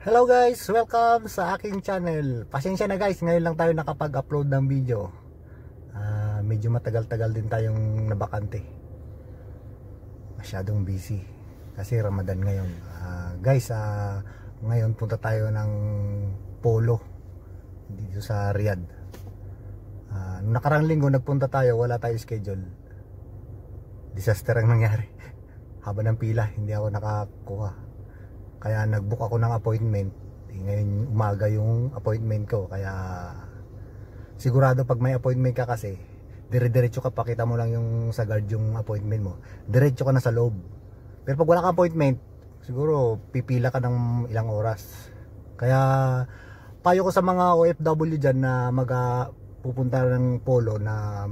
Hello guys, welcome sa aking channel. Pasensya na guys, ngayon lang tayo nakapag-upload ng video. Medyo matagal-tagal din tayong nabakante. Masyadong busy kasi Ramadan ngayon. Guys, ngayon punta tayo ng Polo dito sa Riyadh. Nung nakarang linggo nagpunta tayo, wala tayo schedule. Disaster ang nangyari. Haba ng pila, hindi ako nakakuha. Kaya nag-book ako ng appointment. Ngayon umaga yung appointment ko. Kaya sigurado pag may appointment ka kasi, dire-diretso ka, pakita mo lang yung sa guard yung appointment mo. Diretso ka na sa loob. Pero pag wala ka appointment, siguro pipila ka ng ilang oras. Kaya payo ko sa mga OFW dyan na pupunta ng Polo na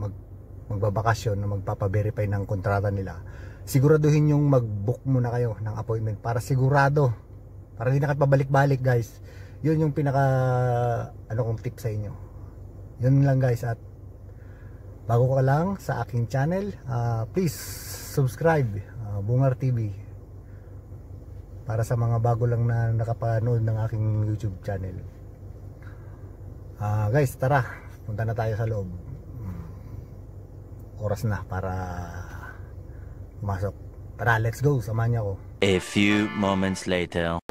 magbabakasyon, na magpapa-verify ng kontrata nila. Siguraduhin yung mag-book muna kayo ng appointment para sigurado, para hindi na kayo pabalik-balik guys. Yun yung pinaka kong tip sa inyo. Yun lang guys. At bago ka lang sa aking channel, please subscribe, Bungar TV, para sa mga bago lang na nakapanood ng aking YouTube channel. Guys, tara, punta na tayo sa loob. Oras na para pumasok. Tara, let's go. Samahan niyo ako. A few moments later.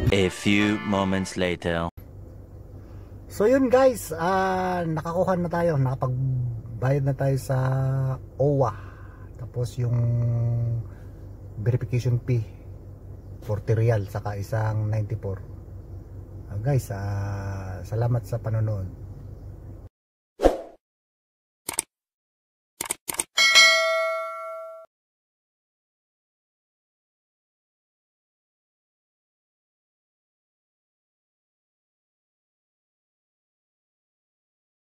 A few moments later. So yun guys, nakakuha na tayo, nakapagbayad na tayo sa OWA. Tapos yung verification fee 40 riyal saka isang 94. Guys, salamat sa panonood.